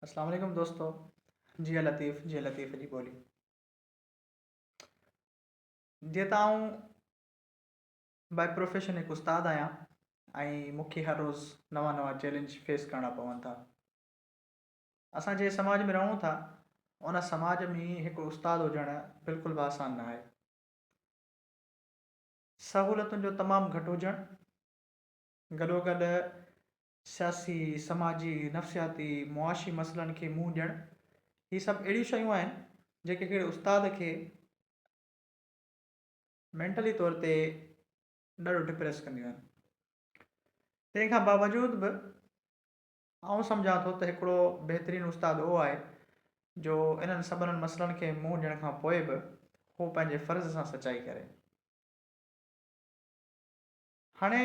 अस्सलाम वालेकुम दोस्तों। जिया लतीफ़ जी ॿोली। जीअं त आऊं बाय प्रोफेशन हिकु उस्तादु आहियां ऐं मूंखे हर रोज़ु नवां नवां चैलेंज फेस करणा पवनि था। असां जंहिं समाज में रहूं था उन समाज में हिकु उस्तादु हुजणु बिल्कुलु बि आसान न आहे। सहूलियतुनि जो तमामु घटि हुजणु, गॾोगॾु सियासी, समाजी, नफ़्सियाती, मुआशी मसइलनि खे मुंहुं ॾियणु, ही सभु अहिड़ियूं शयूं आहिनि जेके हिकिड़े उस्ताद खे मेंटली तौर ते ॾाढो डिप्रेस कंदियूं आहिनि। तंहिंखां बावजूद बि आउं सम्झां थो त हिकिड़ो बहितरीनु उस्तादु उहो आहे जो इन्हनि सभिनीनि मसइलनि खे मुंहुं ॾियण खां पोइ बि हू पंहिंजे फ़र्ज़ सां सचाई करे। हाणे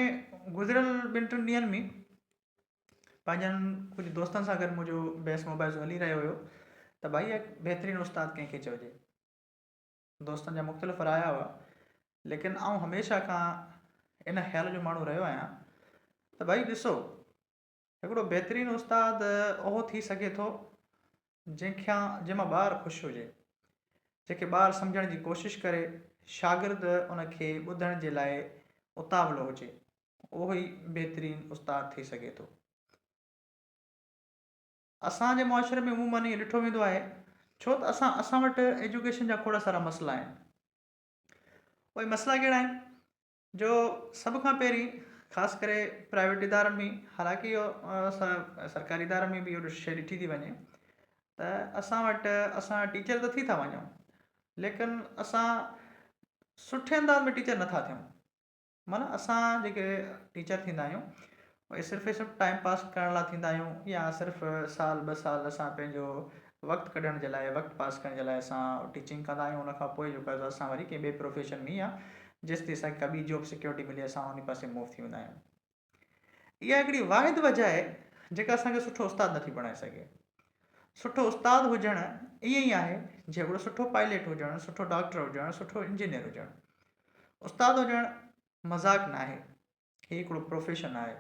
गुज़िरियल 2-3 ॾींहंनि में पंहिंजनि कुझु दोस्तनि सां गॾु मुंहिंजो बहस मुबाहिज़ो हली रहियो हुयो त भई बहितरीनु उस्तादु कंहिंखे चइजे। दोस्तनि जा मुख़्तलिफ़ राया हुआ, लेकिन आउं हमेशह खां इन ख़्याल जो माण्हू रहियो आहियां त भई ॾिसो, हिकिड़ो बहितरीनु उस्तादु उहो थी सघे थो जंहिंमां ॿारु ख़ुशि हुजे, जेके ॿारु सम्झण जी कोशिशि करे, शागिर्द उनखे ॿुधण जे लाइ उतावलो हुजे, उहो ई बहितरीनु उस्तादु थी सघे थो। असांजे मुआशिरे में अमूमन इहो ॾिठो वेंदो आहे, छो त असां वटि एजुकेशन जा खोड़ सारा मसइला आहिनि। उहे मसइला कहिड़ा आहिनि जो सभ खां पहिरीं ख़ासि करे प्राइवेट इदारनि में, हालांकि इहो सरकारी इदारनि में बि इहो शइ ॾिठी थी वञे त असां टीचर त थी था वञूं, लेकिन असां सुठे अंदाज़ में टीचर नथा थियूं। माना असां जेके टीचर थींदा आहियूं उहे सिर्फ़ु टाइम पास करण लाइ थींदा आहियूं, या सिर्फ़ु साल 2 साल असां पंहिंजो वक़्तु कढण जे लाइ, वक़्तु पास करण जे लाइ असां टीचिंग कंदा आहियूं। उनखां पोइ जेको आहे असां वरी कंहिं ॿिए प्रोफेशन में, या जेसिताईं असांखे का ॿी जॉब सिक्योरिटी मिले असां उन पासे मूव थी वेंदा आहियूं। इहा हिकिड़ी वाहिद वजह आहे जेका असांखे सुठो उस्तादु नथी बणाए सघे। सुठो उस्तादु हुजणु ईअं ई आहे जीअं हिकिड़ो सुठो पायलट हुजणु, सुठो डॉक्टर हुजणु, सुठो इंजीनियर हुजणु। उस्तादु हुजणु मज़ाक न आहे, हीउ हिकिड़ो प्रोफेशन आहे,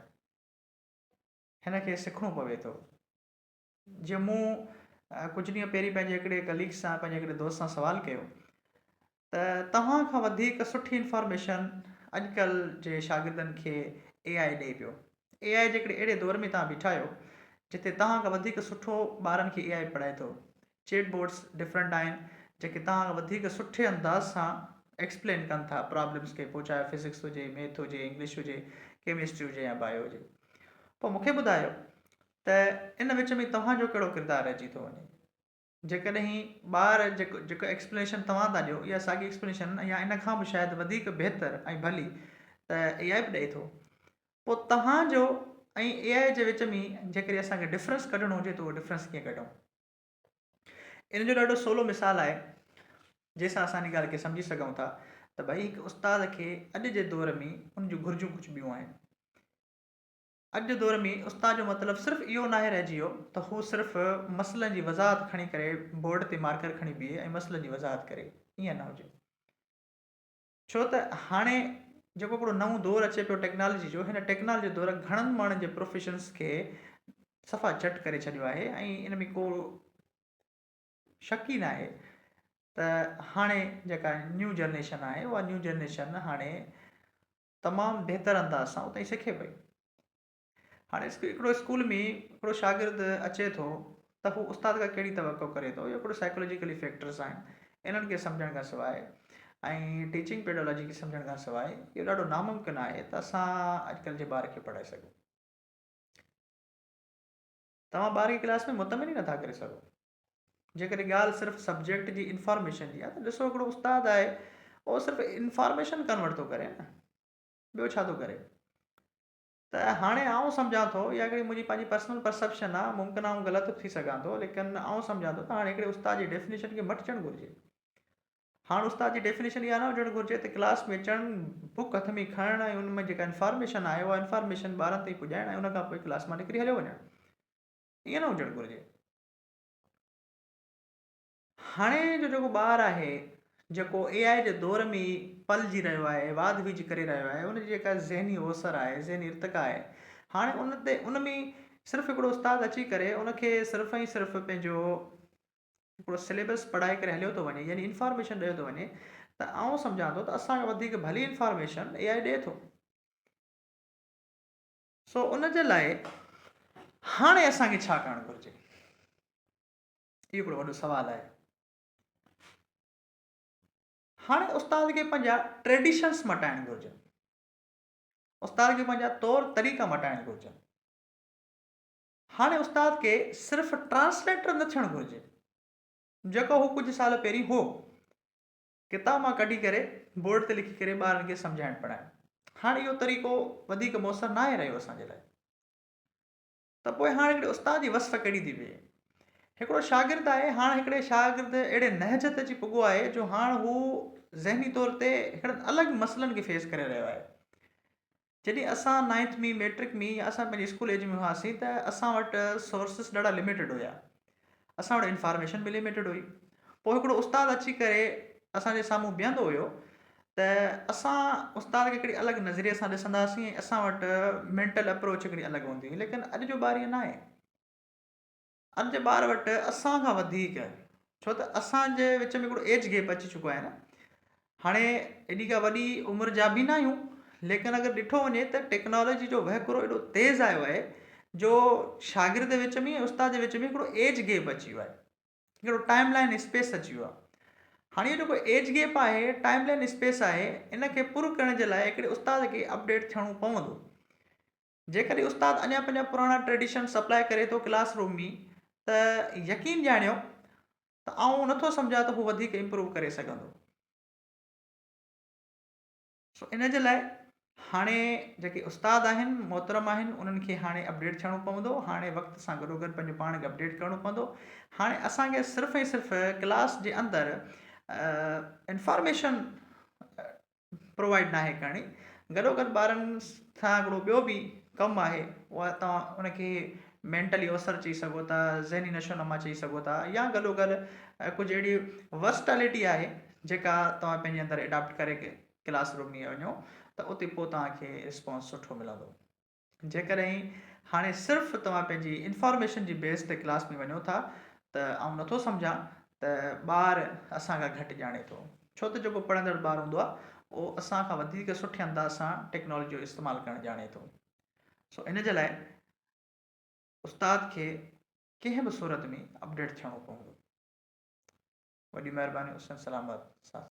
हिन खे सिखणो पवे थो। जीअं मूं कुझु ॾींहं पहिरीं पंहिंजे हिकिड़े कलीग सां, पंहिंजे हिकिड़े दोस्त सां सुवालु कयो त तव्हां खां वधीक सुठी इंफॉर्मेशन अॼुकल्ह जे शागिर्दनि खे AI ॾिए पियो। AI जे हिकिड़े अहिड़े दौर में तव्हां बीठा आहियो जिते तव्हां खां वधीक सुठो ॿारनि खे AI पढ़ाए थो। चैट बोर्ड्स डिफरेंट आहिनि जेके तव्हां खां वधीक सुठे अंदाज़ सां एक्सप्लेन कनि था प्रॉब्लम्स खे, पोइ चाहे फिज़िक्स हुजे, मैथ हुजे, इंग्लिश हुजे, केमिस्ट्री हुजे या बायो हुजे। पोइ मूंखे ॿुधायो त इन विच में तव्हांजो कहिड़ो किरदारु रहिजी थो वञे। जेकॾहिं ॿार जेको एक्सप्लेनेशन तव्हां था ॾियो, इहा साॻी एक्सप्लेनेशन या इन खां बि शायदि वधीक बहितर ऐं भली त AI बि ॾेई थो, पोइ तव्हांजो ऐं AI जे विच में जेकॾहिं असांखे डिफरेंस कढणो हुजे त उहो डिफरेंस कीअं कढूं। इन जो ॾाढो सवलो मिसाल आहे जंहिंसां असां इन ॻाल्हि खे सम्झी सघूं था त भई हिकु उस्ताद खे अॼु जे दौर में उन जूं घुरिजूं कुझु ॿियूं आहिनि। अॼु जे दौर में उस्ताद जो मतिलबु सिर्फ़ु इहो न आहे रहिजी वियो त हू सिर्फ़ु मसइलनि जी वज़ाहत खणी करे बोर्ड ते मार्कर खणी बीहे ऐं मसइलनि जी वज़ाहत करे, ईअं न हुजे। छो त हाणे जेको हिकिड़ो नओं दौरु अचे पियो टेक्नोलॉजी जो, हिन टेक्नोलॉजी जो दौरु घणनि माण्हुनि जे प्रोफेशन्स खे सफ़ा झटि करे छॾियो आहे ऐं इन में को शक ई न आहे त हाणे जेका न्यू जनरेशन आहे उहा न्यू जनरेशन हाणे तमामु बहितर अंदाज़ सां उतां ई सिखे पई। हाणे हिकिड़ो स्कूल में हिकिड़ो शागिर्द अचे थो त हू उस्ताद खां कहिड़ी तवक़ो करे थो, इहो हिकिड़ो साइकोलॉजिकली फैक्टर्स आहिनि। इन्हनि खे सम्झण खां सवाइ ऐं टीचिंग पेडोलॉजी खे सम्झण खां सवाइ इहो ॾाढो नामुमकिन आहे त असां अॼुकल्ह जे ॿार खे पढ़ाए सघूं। तव्हां ॿार खे क्लास में मुतमिन ई नथा करे सघो। जेकॾहिं ॻाल्हि सिर्फ़ु सब्जेक्ट जी इंफॉर्मेशन जी आहे त ॾिसो, हिकिड़ो उस्तादु आहे उहो सिर्फ़ु इंफॉर्मेशन कन्वर्ट थो करे न, ॿियो छा थो करे। त हाणे आउं सम्झां थो, इहा हिकिड़ी मुंहिंजी पंहिंजी पर्सनल परसेप्शन आहे, मुमकिन आहे आउं ग़लति थी सघां थो, लेकिन आउं सम्झां थो त हाणे हिकिड़े उस्ताद जी डेफिनेशन खे मटिजणु घुरिजे। हाणे उस्ताद जी डेफिनेशन इहा न हुजणु घुरिजे त क्लास में अचणु, बुक हथ में खणणु ऐं उन में जेका इंफॉर्मेशन आहे उहा इंफॉर्मेशन ॿारनि ताईं पुॼाइणु ऐं उन खां पोइ क्लास मां निकिरी हलियो वञणु, ईअं न हुजणु घुरिजे। हाणे जो जेको ॿारु आहे जेको AI जे दौर में पलिजी रहियो आहे, वाध विझ करे रहियो आहे, उनजी जेका ज़हनी ओसर आहे, ज़हनी इर्तिका आहे, हाणे उन में सिर्फ़ु हिकिड़ो उस्तादु अची करे उनखे सिर्फ़ु ऐं सिर्फ़ु पंहिंजो हिकिड़ो सिलेबस पढ़ाए करे हलियो थो वञे, यानी इंफॉर्मेशन ॾियो थो वञे, त आउं सम्झां थो त असांखां वधीक भली इंफॉर्मेशन AI ॾिए थो। सो उन जे लाइ हाणे असांखे छा करणु घुरिजे, इहो हिकिड़ो वॾो सुवालु आहे। हाणे उस्ताद खे पंहिंजा ट्रेडिशन्स मटाइण घुरिजनि, उस्ताद खे पंहिंजा तौर तरीक़ा मटाइण घुरिजनि। हाणे उस्ताद खे सिर्फ़ु ट्रांसलेटर न थियणु घुरिजे, जेको हू कुझु साल पहिरीं हो, किताब मां कढी करे बोर्ड ते लिखी करे ॿारनि खे सम्झाइण पढ़ाइण। हाणे इहो तरीक़ो वधीक मुयसरु न आहे रहियो असांजे लाइ। त पोइ हाणे हिकिड़े उस्ताद जी वस्फ़ कहिड़ी थी थिए। हिकिड़ो शागिर्दु आहे, हाणे हिकिड़े शागिर्दु अहिड़े नहज ते अची पुॻो आहे जो हाणे हू ज़हनी तौर ते हिकिड़नि अलॻि मसइलनि खे फेस करे रहियो आहे। जॾहिं असां 9th में मैट्रिक में या असां पंहिंजे स्कूल एज में हुआसीं त असां वटि सोर्सिस ॾाढा लिमिटेड हुया, असां वटि इंफॉर्मेशन बि लिमिटेड हुई। पोइ हिकिड़ो उस्तादु अची करे असांजे साम्हूं बीहंदो हुयो त असां उस्ताद खे हिकिड़ी अलॻि नज़रिए सां ॾिसंदासीं ऐं असां वटि मेंटल अप्रोच हिकिड़ी अलॻि हूंदी हुई। लेकिन अॼु जो ॿार ईअं न आहे। अॼु जे ॿार वटि असांखां वधीक, छो त असांजे विच में हिकिड़ो एज गैप अची चुको आहे न। हाणे एॾी का वॾी उमिरि जा बि न आहियूं, लेकिन अगरि ॾिठो वञे त टेक्नोलॉजी जो वहिकिरो एॾो तेज़ आयो आहे जो शागिर्द विच में ऐं उस्ताद जे विच में हिकिड़ो एज गैप अची वियो आहे, हिकिड़ो टाइम लाइन स्पेस अची वियो आहे। हाणे जेको एज गैप आहे, टाइम लाइन स्पेस आहे, इन खे पूरो करण जे लाइ हिकिड़े उस्ताद खे अपडेट थियणो पवंदो। जेकॾहिं उस्ताद अञा पंहिंजा पुराणा ट्रेडिशन सप्लाई करे थो क्लासरूम में, त यकीन ॼाणियो त आउं नथो सम्झां त हू वधीक इम्प्रूव करे सघंदो। सो इन जे लाइ हाणे जेके उस्ताद आहिनि, मोहतरम आहिनि, उन्हनि खे हाणे अपडेट थियणो पवंदो। हाणे वक़्त सां गॾोगॾु पंहिंजे पाण खे अपडेट करिणो पवंदो। हाणे असांखे सिर्फ़ु ऐं सिर्फ़ु क्लास जे अंदरि इंफॉर्मेशन प्रोवाइड न आहे करणी, गॾोगॾु ॿारनि सां हिकिड़ो ॿियो बि कमु आहे। उहा तव्हां उनखे मेंटली अवसर चई सघो था, ज़हनी नशोनुमा चई सघो था, या गॾोगॾु कुझु अहिड़ी वर्सटैलिटी आहे जेका तव्हां पंहिंजे अंदरि एडॉप्ट करे क्लासरूम में वञो त उते पोइ तव्हांखे रिस्पॉन्स सुठो मिलंदो। जेकॾहिं हाणे सिर्फ़ु तव्हां पंहिंजी इंफॉर्मेशन जी बेस ते क्लास में वञो था त आउं नथो सम्झां त ॿारु असांखां घटि ॼाणे थो, छो त जेको पढ़ंदड़ ॿारु हूंदो आहे उहो असांखां वधीक सुठे अंदाज़ सां टेक्नोलॉजी जो इस्तेमालु करणु ॼाणे थो। सो इन जे लाइ उस्ताद खे कंहिं बि सूरत में अपडेट थियणो पवंदो। वॾी महिरबानी। हुसैन सलामत साथ।